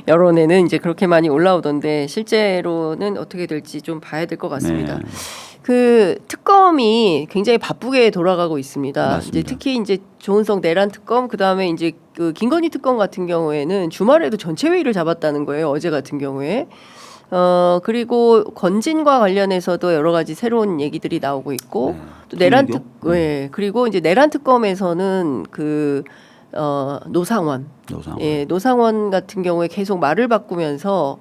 여론에는 이제 그렇게 많이 올라오던데 실제로는 어떻게 될지 좀 봐야 될 것 같습니다. 네. 그 특검이 굉장히 바쁘게 돌아가고 있습니다. 맞습니다. 이제 특히 이제 조은석 내란 특검, 그 다음에 이제 그 김건희 특검 같은 경우에는 주말에도 전체 회의를 잡았다는 거예요. 어제 같은 경우에. 그리고 건진과 관련해서도 여러 가지 새로운 얘기들이 나오고 있고 또 내란 그리고 이제 내란 특검에서는 그 노상원. 예, 노상원 같은 경우에 계속 말을 바꾸면서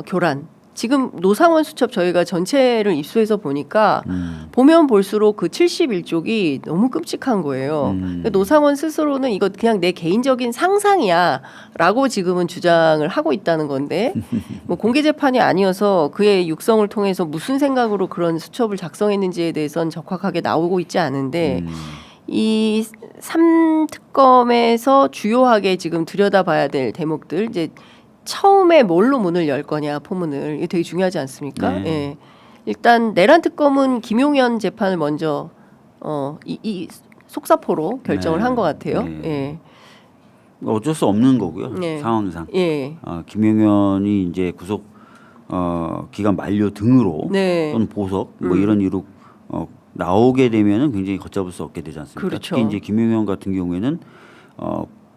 교란. 지금 노상원 수첩 저희가 전체를 입수해서 보니까 보면 볼수록 그 71쪽이 너무 끔찍한 거예요. 그러니까 노상원 스스로는 이거 그냥 내 개인적인 상상이야라고 지금은 주장을 하고 있다는 건데 뭐 공개 재판이 아니어서 그의 육성을 통해서 무슨 생각으로 그런 수첩을 작성했는지에 대해서는 적확하게 나오고 있지 않은데 이 3특검에서 주요하게 지금 들여다봐야 될 대목들 이제 처음에 뭘로 문을 열 거냐 포문을 이게 되게 중요하지 않습니까? 네. 예. 일단 내란 특검은 김용현 재판을 먼저 이 속사포로 결정을 한 것 같아요. 네. 예. 어쩔 수 없는 거고요. 네. 상황상. 예. 김용현이 이제 구속 기간 만료 등으로 네. 또는 보석 뭐 이런 이유로 나오게 되면은 굉장히 걷잡을 수 없게 되지 않습니까? 그렇죠. 특히 이제 김용현 같은 경우에는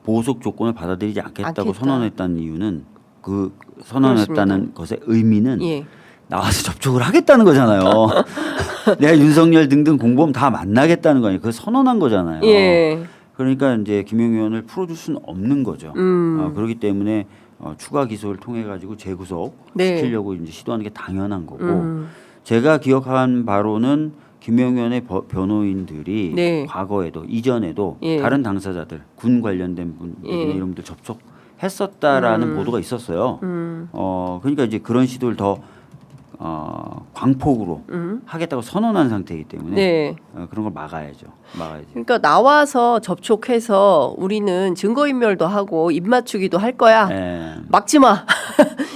보석 조건을 받아들이지 않겠다고 선언했다는 이유는 그 선언했다는 것의 의미는 예. 나와서 접촉을 하겠다는 거잖아요. 내가 윤석열 등등 공범 다 만나겠다는 거 아니에요. 그걸 선언한 거잖아요. 예. 그러니까 이제 김용현을 풀어줄 수는 없는 거죠. 그렇기 때문에 추가 기소를 통해 가지고 재구속 시키려고 이제 시도하는 게 당연한 거고 제가 기억한 바로는 김용현의 변호인들이 과거에도 이전에도 다른 당사자들 군 관련된 분들이나 이런 분들 접촉했었다라는 보도가 있었어요. 그러니까 이제 그런 시도를 더 광폭으로 하겠다고 선언한 상태이기 때문에 그런 걸 막아야죠. 그러니까 나와서 접촉해서 우리는 증거인멸도 하고 입맞추기도 할 거야. 막지 마.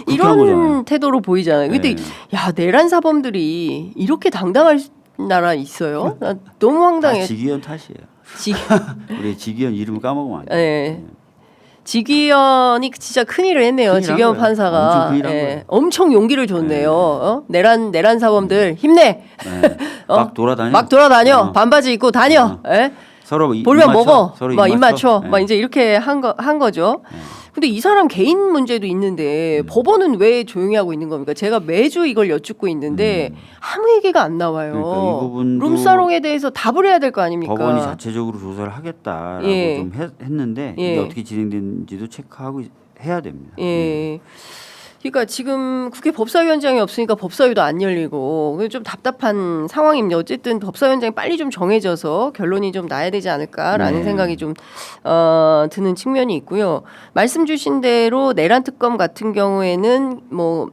이런 태도로 보이잖아요. 근데 야 내란 사범들이 이렇게 당당할 나라 있어요? 나 너무 황당해. 지기현 탓이에요. 우리 지기현 이름 까먹으면 안 돼. 네. 지기현이 진짜 큰일을 했네요. 지기현 판사가 엄청 용기를 줬네요. 내란 사범들 힘내. 막 돌아다녀. 반바지 입고 다녀. 서로 볼면 먹어. 막 입 맞춰. 막 이제 이렇게 한 거죠. 근데 이 사람 개인 문제도 있는데 법원은 왜 조용히 하고 있는 겁니까? 제가 매주 이걸 여쭙고 있는데 아무 얘기가 안 나와요. 그러니까 이 부분도 룸사롱에 대해서 답을 해야 될 거 아닙니까? 법원이 자체적으로 조사를 하겠다라고 좀 했는데 이게 어떻게 진행되는지도 체크하고 해야 됩니다. 그러니까 지금 국회 법사위원장이 없으니까 법사위도 안 열리고 좀 답답한 상황입니다. 어쨌든 법사위원장이 빨리 좀 정해져서 결론이 좀 나야 되지 않을까라는 생각이 좀 드는 측면이 있고요. 말씀 주신 대로 내란 특검 같은 경우에는 뭐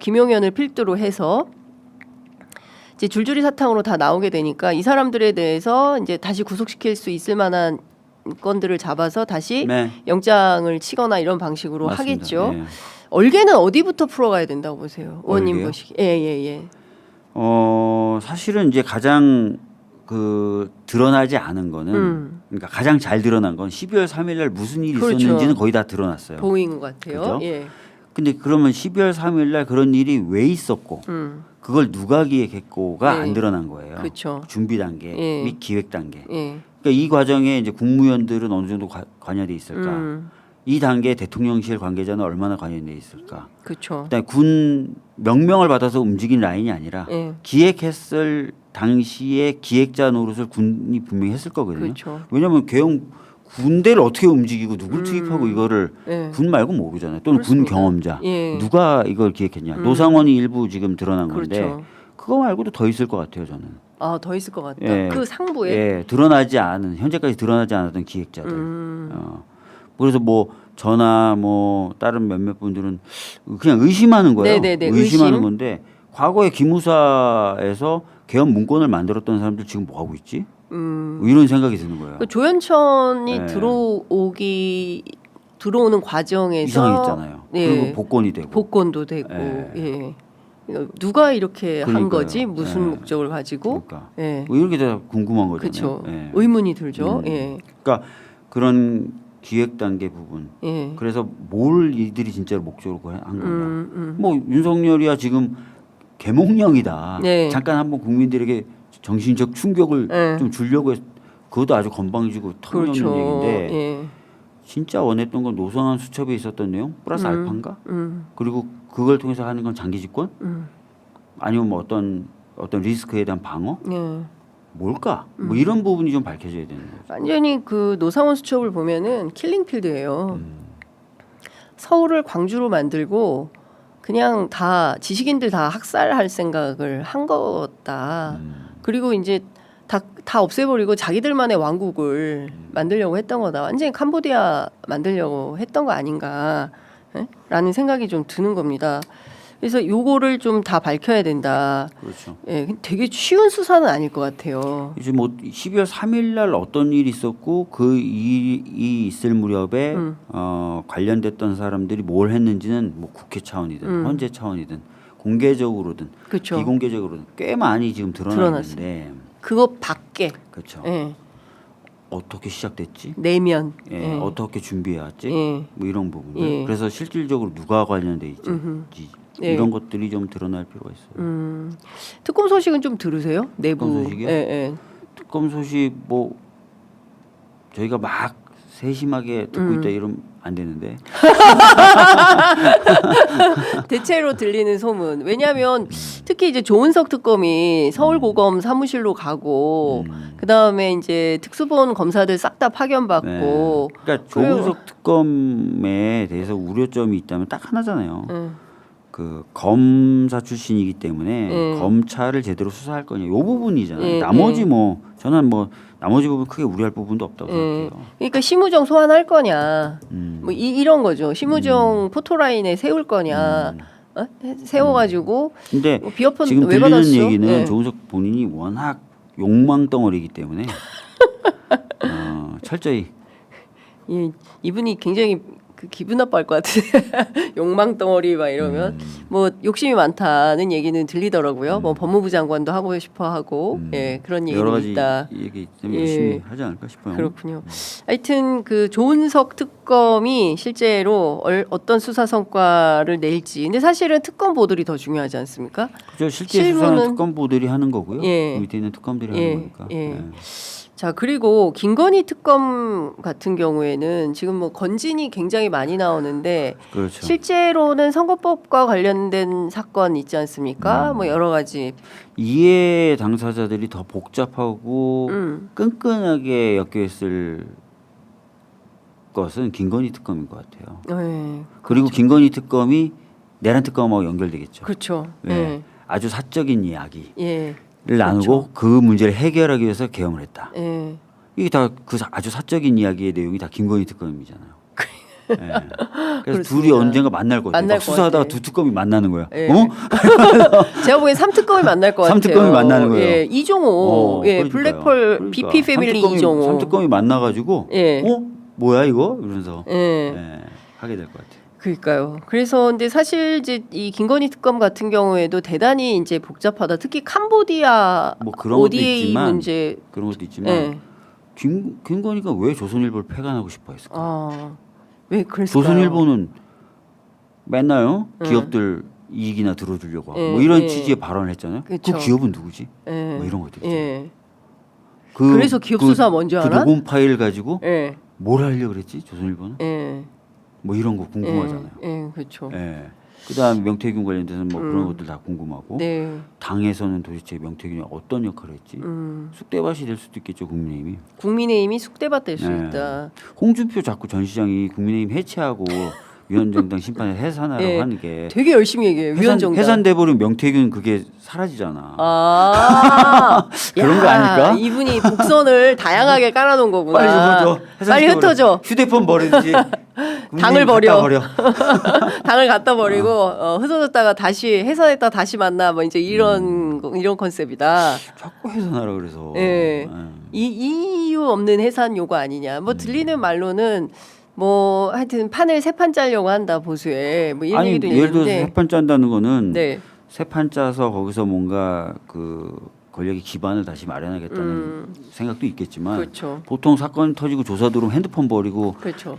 김용현을 필두로 해서 이제 줄줄이 사탕으로 다 나오게 되니까 이 사람들에 대해서 이제 다시 구속시킬 수 있을 만한 건들을 잡아서 다시 영장을 치거나 이런 방식으로 하겠죠. 얼개는 어디부터 풀어가야 된다고 보세요, 의원님 보시기? 사실은 이제 가장 드러나지 않은 거는 그러니까 가장 잘 드러난 건 12월 3일날 무슨 일이 있었는지는 거의 다 드러났어요. 보인 것 같아요. 근데 그러면 12월 3일날 그런 일이 왜 있었고 그걸 누가 기획했고가 안 드러난 거예요. 준비 단계 및 기획 단계. 그러니까 이 과정에 이제 국무위원들은 어느 정도 관여돼 있을까? 이 단계에 대통령실 관계자는 얼마나 관여돼 있을까? 그다음에 군 명령을 받아서 움직인 라인이 아니라 기획했을 당시에 기획자 노릇을 군이 분명히 했을 거거든요. 왜냐하면 군대를 어떻게 움직이고 누굴 투입하고 이거를 군 말고 모르잖아요. 또는 군 경험자 누가 이걸 기획했냐. 노상원이 일부 지금 드러난 건데 그거 말고도 더 있을 것 같아요. 저는. 더 있을 것 같다. 그 상부에 현재까지 드러나지 않았던 기획자들. 그래서 뭐 저나 뭐 다른 몇몇 분들은 그냥 의심하는 거예요. 의심하는 건데 과거에 기무사에서 개헌 문건을 만들었던 사람들 지금 뭐 하고 있지? 이런 생각이 드는 거예요. 조현천이 들어오는 과정에서 이상했잖아요. 그리고 복권도 되고. 누가 이렇게 한 거지? 무슨 목적을 가지고? 뭐 이렇게 다 궁금한 거잖아요. 의문이 들죠. 그러니까 그런 기획 단계 부분. 그래서 뭘 이들이 진짜로 목적으로 한 거냐. 뭐 윤석열이야 지금 계몽령이다. 잠깐 한번 국민들에게 정신적 충격을 좀 주려고 그것도 아주 건방지고 터무니없는 그렇죠. 얘기인데 진짜 원했던 건 노선한 수첩에 있었던 내용 플러스 알파인가? 그리고 그걸 통해서 하는 건 장기 집권? 아니면 뭐 어떤 리스크에 대한 방어? 뭘까? 뭐 이런 부분이 좀 밝혀져야 되는 거죠. 완전히 그 노상원 수첩을 보면은 킬링필드예요. 서울을 광주로 만들고 그냥 다 지식인들 다 학살할 생각을 한 거다. 그리고 이제 다 없애버리고 자기들만의 왕국을 만들려고 했던 거다. 완전히 캄보디아 만들려고 했던 거 아닌가? 라는 생각이 좀 드는 겁니다. 그래서 요거를 좀 다 밝혀야 된다. 그렇죠. 예, 되게 쉬운 수사는 아닐 것 같아요. 이제 뭐 12월 3일 날 어떤 일이 있었고 그 일이 있을 무렵에 관련됐던 사람들이 뭘 했는지는 뭐 국회 차원이든 헌재 차원이든 공개적으로든 그렇죠. 비공개적으로든 꽤 많이 지금 드러났는데 그거 밖에 그렇죠. 예. 어떻게 시작됐지? 내면 어떻게 준비해왔지? 뭐 이런 부분. 예. 그래서 실질적으로 누가 관련돼 있지? 이런 것들이 좀 드러날 필요가 있어요. 특검 소식은 좀 들으세요? 내부 특검 소식이요? 특검 소식 뭐 저희가 막 세심하게 듣고 있다 이러면 안 되는데. 대체로 들리는 소문. 왜냐하면 특히 이제 조은석 특검이 서울고검 사무실로 가고 그 다음에 이제 특수본 검사들 싹 다 파견받고. 그러니까 조은석 특검에 대해서 우려점이 있다면 딱 하나잖아요. 그 검사 출신이기 때문에 검찰을 제대로 수사할 거냐 이 부분이잖아요. 나머지 뭐 저는 뭐 나머지 부분 크게 우려할 부분도 없다고 생각해요. 그러니까 심우정 소환할 거냐, 뭐 이런 거죠. 심우정 포토라인에 세울 거냐, 세워가지고. 근데 뭐 비어폰 지금 왜 들리는 받았어? 얘기는 조은석 본인이 워낙 욕망 덩어리이기 때문에 철저히. 예, 이분이 굉장히 그 기분 나빠할 것 같은데 욕망 덩어리 막 이러면 뭐 욕심이 많다는 얘기는 들리더라고요. 뭐 법무부 장관도 하고 싶어 하고 그런 얘기는 여러 가지 있다. 얘기 때문에 열심히 하지 않을까 싶어요. 그렇군요. 하여튼 그 조은석 특검이 실제로 어떤 수사 성과를 낼지. 근데 사실은 특검보들이 더 중요하지 않습니까? 그죠. 실제 수사는 특검보들이 하는 거고요. 그 밑에 있는 특검들이 하는 거니까. 자, 그리고 김건희 특검 같은 경우에는 지금 뭐 건진이 굉장히 많이 나오는데 그렇죠. 실제로는 선거법과 관련된 사건 있지 않습니까? 뭐 여러 가지 이해 당사자들이 더 복잡하고 끈끈하게 엮여있을 것은 김건희 특검인 것 같아요. 그리고 그렇죠. 김건희 특검이 내란 특검하고 연결되겠죠. 그렇죠. 아주 사적인 이야기. 를 그렇죠. 나누고 그 문제를 해결하기 위해서 개엄을 했다. 이게 다 그 아주 사적인 이야기의 내용이 다 김건희 특검이잖아요. 그래서 그렇습니다. 둘이 언젠가 만날 거예요. 수사하다가 두 특검이 만나는 거야. 제가 보기엔 3특검이 만날 것 같아요. 3특검이 만나는 거예요. 이종호, 블랙펄 BP 패밀리 이종호. 3특검이 만나가지고 뭐야 이거? 이러면서 하게 될 것 같아요. 그러니까요. 그래서 근데 사실 이제 이 김건희 특검 같은 경우에도 대단히 이제 복잡하다. 특히 캄보디아 뭐 그런 ODA 문제 그런 것도 있지만 김건희가 왜 조선일보를 폐간하고 싶어 했을까? 왜 그랬을까요? 조선일보는 맨날 기업들 이익이나 들어주려고 하고 뭐 이런 취지의 발언을 했잖아요. 그쵸. 그 기업은 누구지? 뭐 이런 것들 있잖아요. 그래서 기업 수사 먼저 하나? 그 녹음 파일 가지고 뭘 하려고 그랬지? 조선일보는? 뭐 이런 거 궁금하잖아요. 그렇죠. 그다음 명태균 관련돼서는 뭐 그런 것들 다 궁금하고 당에서는 도대체 명태균이 어떤 역할을 했지? 쑥대밭이 될 수도 있겠죠, 국민의힘이. 국민의힘이 쑥대밭 될 수 있다. 홍준표 자꾸 전 시장이 국민의힘 해체하고 위원정당 심판을 해산하라고 하는 게 되게 열심히 얘기해요. 위원정당. 해산돼 버리면 명태균 그게 사라지잖아. 그런 야, 거 아닐까? 이분이 복선을 다양하게 깔아놓은 거구나. 빨리 흩어져. 빨리 흩어져. 휴대폰 버리든지 당을 버려. 당을 갖다 버리고 흩어졌다가 다시 해산했다 다시 만나 뭐 이제 이런 컨셉이다. 자꾸 해산하라 그래서. 이유 없는 해산 요구 아니냐. 뭐 들리는 말로는 뭐 하여튼 판을 세 판 짜려고 한다 보수에 뭐 이런 얘기도 있는데. 예를 들어서 세 판 짠다는 거는 세 판 짜서 거기서 뭔가 그 권력의 기반을 다시 마련하겠다는 생각도 있겠지만 그렇죠. 보통 사건 터지고 조사 들어오면 핸드폰 버리고 그렇죠.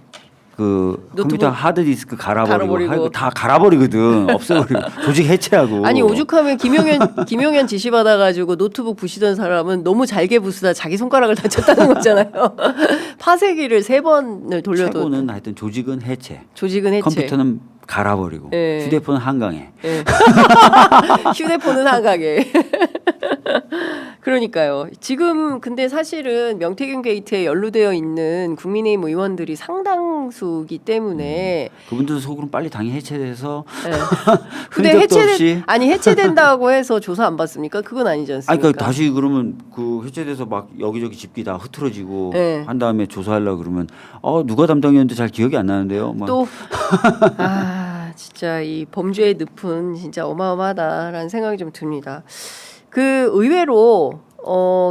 그 노트북 컴퓨터 하드디스크 갈아버리고 다 갈아버리고. 갈아버리거든. 없애버리고 조직 해체하고. 아니 오죽하면 김용현 지시 받아가지고 노트북 부시던 사람은 너무 잘게 부수다 자기 손가락을 다쳤다는 거잖아요. 파쇄기를 3번을 돌려도 최고는 하여튼 조직은 해체. 조직은 해체. 컴퓨터는 갈아버리고 예. 휴대폰은 한강에. 예. 휴대폰은 한강에. 그러니까요. 지금 근데 사실은 명태균 게이트에 연루되어 있는 국민의힘 의원들이 상당수기 때문에 그분들 속으로 빨리 당이 해체돼서 예. 근데 흔적도 없이. 아니 해체된다고 해서 조사 안 받습니까? 그건 아니지 않습니까? 아니 그러니까 다시 그러면 그 해체돼서 막 여기저기 집기 다 흐트러지고 네. 한 다음에 조사하려고 그러면 누가 담당이었는데 잘 기억이 안 나는데요. 막. 또 진짜 이 범죄의 늪은 진짜 어마어마하다라는 생각이 좀 듭니다. 그 의외로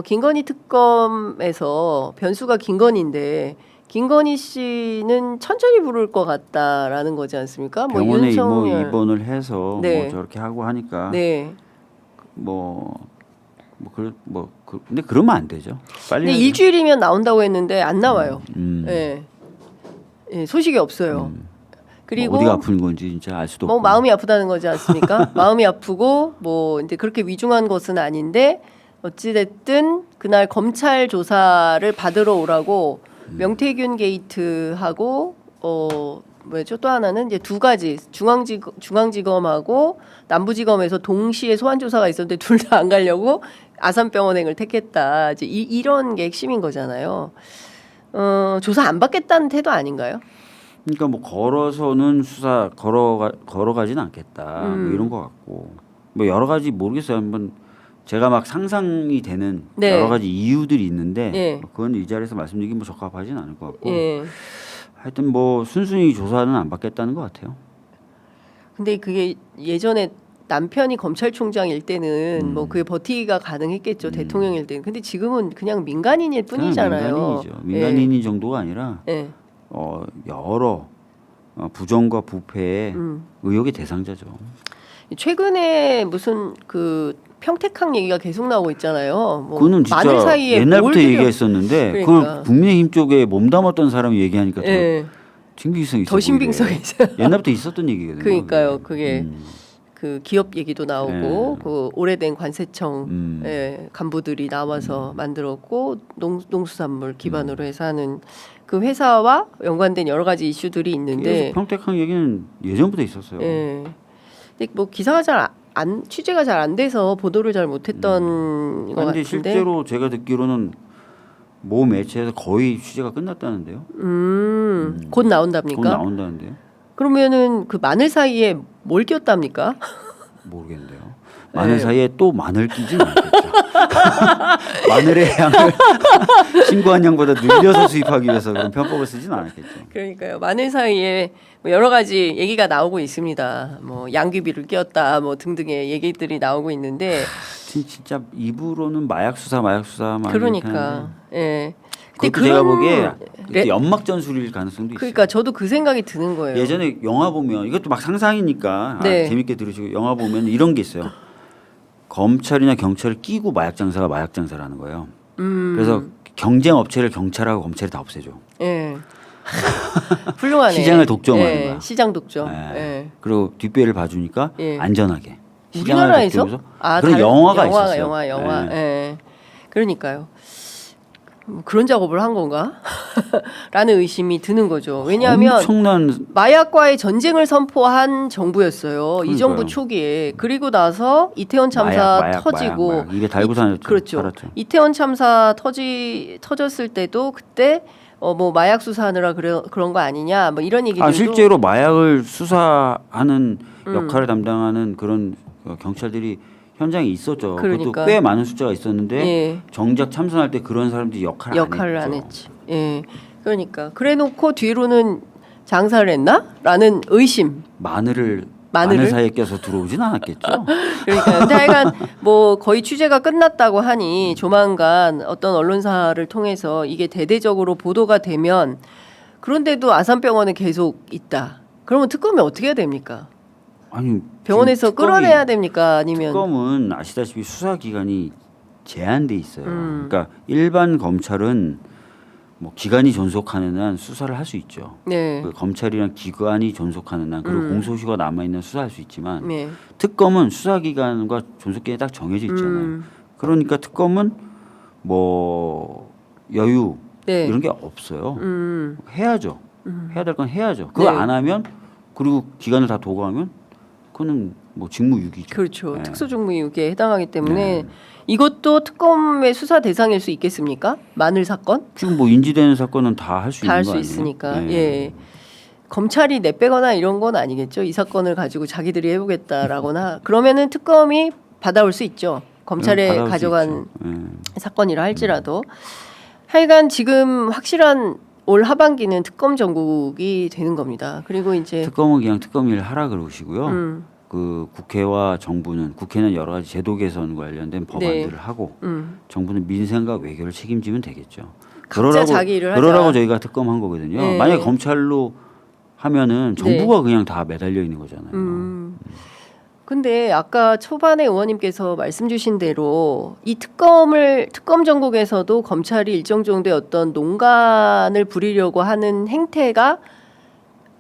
김건희 특검에서 변수가 김건희인데 김건희 씨는 천천히 부를 것 같다라는 거지 않습니까? 병원에 윤석열. 입원을 해서 네. 뭐 저렇게 하고 하니까 네. 근데 그러면 안 되죠. 빨리. 근데 해야죠. 일주일이면 나온다고 했는데 안 나와요. 네. 예, 소식이 없어요. 그리고 뭐 어디가 아픈 건지 진짜 알 수도 뭐 없고. 마음이 아프다는 거지 않습니까? 마음이 아프고 뭐 이제 그렇게 위중한 것은 아닌데 어찌 됐든 그날 검찰 조사를 받으러 오라고 명태균 게이트하고 뭐죠? 또 하나는 이제 2가지 중앙지검하고 남부지검에서 동시에 소환 조사가 있었는데 둘 다 안 가려고 아산병원행을 택했다. 이제 이런 게 핵심인 거잖아요. 조사 안 받겠다는 태도 아닌가요? 그러니까 뭐 걸어서는 수사 걸어가지는 않겠다. 뭐 이런 것 같고 뭐 여러 가지 모르겠어요. 한번 제가 막 상상이 되는 네. 여러 가지 이유들이 있는데 예. 그건 이 자리에서 말씀드리기 뭐 적합하지는 않을 것 같고 예. 하여튼 뭐 순순히 조사는 안 받겠다는 것 같아요. 근데 그게 예전에 남편이 검찰총장일 때는 뭐 그게 버티기가 가능했겠죠. 대통령일 때는. 근데 지금은 그냥 민간인일 뿐이잖아요. 민간인이죠. 민간인이 정도가 아니라 예. 여러 부정과 부패의 의혹의 대상자죠. 최근에 무슨 그 평택항 얘기가 계속 나오고 있잖아요. 뭐 그거는 진짜 마늘 사이에 옛날부터 뭘 얘기했었는데 그러니까. 그걸 국민의힘 쪽에 몸담았던 사람이 얘기하니까 예. 더 신빙성이 있어. 더 신빙성이 있어요. 옛날부터 있었던 얘기거든요. 그러니까요. 그게 그 기업 얘기도 나오고 예. 그 오래된 관세청 간부들이 나와서 만들었고 농수산물 기반으로 해서 하는 그 회사와 연관된 여러 가지 이슈들이 있는데 평택항 얘기는 예전부터 있었어요. 예. 근데 뭐 기사가 취재가 잘 안 돼서 보도를 잘 못했던 것 근데 같은데. 실제로 제가 듣기로는 모 매체에서 거의 취재가 끝났다는데요. 곧 나온답니까? 곧 나온다는데요. 그러면은 그 마늘 사이에 뭘 꼈답니까? 모르겠는데요. 마늘 사이에 또 마늘 끼진 않겠죠. 마늘의 양을 신고한 양보다 늘려서 수입하기 위해서 그런 편법을 쓰진 않았겠죠. 그러니까요. 마늘 사이에 뭐 여러 가지 얘기가 나오고 있습니다. 뭐 양귀비를 끼웠다, 뭐 등등의 얘기들이 나오고 있는데. 진짜 입으로는 마약 수사만 그러니까. 예. 근데 그것도 제가 보기에 연막 전술일 가능성도 있어요. 그러니까 저도 그 생각이 드는 거예요. 예전에 영화 보면 이것도 막 상상이니까 네. 재밌게 들으시고 영화 보면 이런 게 있어요. 검찰이나 경찰을 끼고 마약 장사가 마약 장사를 하는 거예요. 그래서 경쟁 업체를 경찰하고 검찰이 다 없애줘. 예. 훌륭하네. 시장을 독점하는 예. 거야. 시장 독점. 예. 예. 그리고 뒷배를 봐주니까 예. 안전하게. 우리나라에서? 그런 영화가 있었어요. 영화. 예. 그러니까요. 그런 작업을 한 건가? 라는 의심이 드는 거죠. 왜냐하면 엄청난 마약과의 전쟁을 선포한 정부였어요. 이 그러니까요. 정부 초기에. 그리고 나서 이태원 참사 마약, 터지고 입에 달고 다녔죠. 그렇죠. 살았죠. 이태원 참사 터졌을 때도 그때 뭐 마약 수사하느라 그런 거 아니냐 뭐 이런 얘기들도 실제로 마약을 수사하는 역할을 담당하는 그런 경찰들이 현장에 있었죠. 그러니까. 그것도 꽤 많은 숫자가 있었는데 예. 정작 참선할 때 그런 사람들이 역할을 안 했지. 예. 그러니까 그래놓고 뒤로는 장사를 했나?라는 의심. 마늘 마늘을? 사이에 껴서 들어오진 않았겠죠. 그러니까 근데 하여간 뭐 거의 취재가 끝났다고 하니 조만간 어떤 언론사를 통해서 이게 대대적으로 보도가 되면 그런데도 아산병원에 계속 있다. 그러면 특검이 어떻게 해야 됩니까? 아니 병원에서 끌어내야 됩니까? 아니면 특검은 아시다시피 수사 기관이 제한돼 있어요. 그러니까 일반 검찰은 뭐 기관이 존속하는 한 수사를 할 수 있죠. 네. 그 검찰이랑 기관이 존속하는 한 그리고 공소시효가 남아 있는 수사할 수 있지만 네. 특검은 수사기관과 존속기간이 딱 정해져 있잖아요. 그러니까 특검은 뭐 여유 네. 이런 게 없어요. 해야죠. 해야 될 건 해야죠. 그거 네. 안 하면 그리고 기간을 다 도구하면 그거는 뭐 직무유기죠. 그렇죠. 네. 특수직무유기에 해당하기 때문에 이것도 특검의 수사 대상일 수 있겠습니까? 마늘 사건? 지금 뭐 인지되는 사건은 다 할 수 있는 거 다 할 수 아니에요? 있으니까. 네. 예. 검찰이 내빼거나 이런 건 아니겠죠. 이 사건을 가지고 자기들이 해보겠다라거나 그러면은 특검이 받아올 수 있죠. 검찰에 받아올 수 가져간 있죠. 사건이라 할지라도 하여간 지금 확실한 올 하반기는 특검 전국이 되는 겁니다. 그리고 이제 특검은 그냥 특검 일 하라 그러시고요. 그 국회와 정부는 국회는 여러 가지 제도 개선 관련된 법안들을 하고 정부는 민생과 외교를 책임지면 되겠죠. 각자 자기 일을 하자. 그러라고 저희가 특검한 거거든요. 네. 만약 검찰로 하면은 정부가 그냥 다 매달려 있는 거잖아요. 근데 아까 초반에 의원님께서 말씀 주신 대로 이 특검 전국에서도 검찰이 일정 정도의 어떤 농간을 부리려고 하는 행태가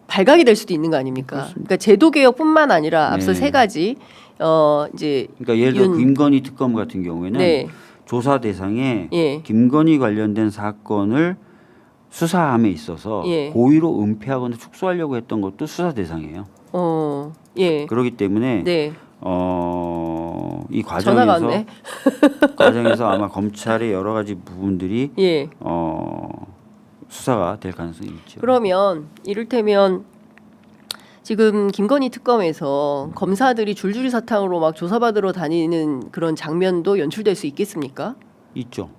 발각이 될 수도 있는 거 아닙니까? 그러니까 제도 개혁뿐만 아니라 앞서 네. 세 가지 이제 그러니까 예를 들어 김건희 특검 같은 경우에는 네. 조사 대상에 예. 김건희 관련된 사건을 수사함에 있어서 예. 고의로 은폐하거나 축소하려고 했던 것도 수사 대상이에요. 예. 그렇기 때문에 네. 이 전화가 과정에서 왔네. 과정에서 아마 검찰의 여러 가지 부분들이 예. 수사가 될 가능성이 있죠. 그러면 이를테면 지금 김건희 특검에서 검사들이 줄줄이 사탕으로 막 조사받으러 다니는 그런 장면도 연출될 수 있겠습니까? 있죠.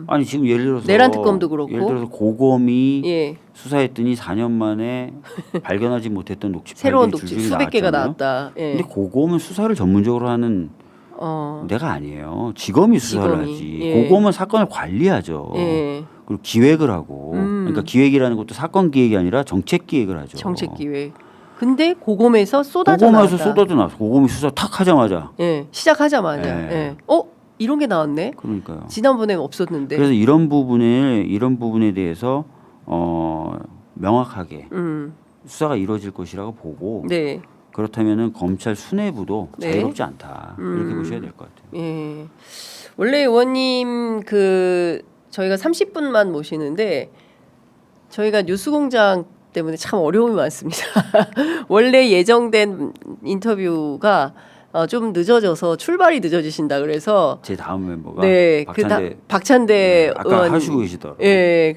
아니 지금 예를 들어서 내란 특검도 그렇고. 예를 들어서 고검이 예. 수사했더니 4년 만에 발견하지 못했던 녹취 새로운 파일들이 녹취 줄줄이 수백 개가 나왔잖아요. 나왔다. 예. 근데 고검은 수사를 전문적으로 하는 데가 아니에요. 지검이 수사를 지검이. 하지. 예. 고검은 사건을 관리하죠. 예. 그리고 기획을 하고. 그러니까 기획이라는 것도 사건 기획이 아니라 정책 기획을 하죠. 정책 기획. 근데 고검에서 쏟아져 고검에서 나왔다. 쏟아져 나왔어. 고검이 수사 탁 하자마자. 예. 시작하자마자. 예. 예. 이런 게 나왔네. 그러니까요. 지난번에 없었는데. 그래서 이런 부분에 대해서 명확하게 수사가 이루어질 것이라고 보고 네. 그렇다면은 검찰 수뇌부도 네. 자유롭지 않다 이렇게 보셔야 될 것 같아요. 예. 원래 의원님 저희가 30분만 모시는데 저희가 뉴스공장 때문에 참 어려움이 많습니다. 원래 예정된 인터뷰가 좀 늦어져서 출발이 늦어지신다 그래서 제 다음 멤버가 네, 박찬대 아까 의원 하시고 계시더라고요. 예.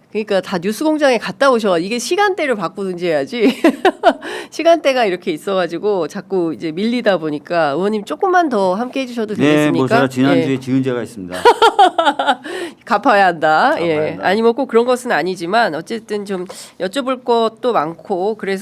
그러니까 다 뉴스공장에 갔다 오셔. 이게 시간대를 바꾸든지 해야지. 시간대가 이렇게 있어가지고 자꾸 이제 밀리다 보니까 의원님 조금만 더 함께 해주셔도 되겠습니까? 네, 뭐 제가 지난주에 예. 지은 죄가 있습니다. 갚아야 한다. 갚아야 예. 한다. 아니 뭐 꼭 그런 것은 아니지만 어쨌든 좀 여쭤볼 것도 많고 그래서.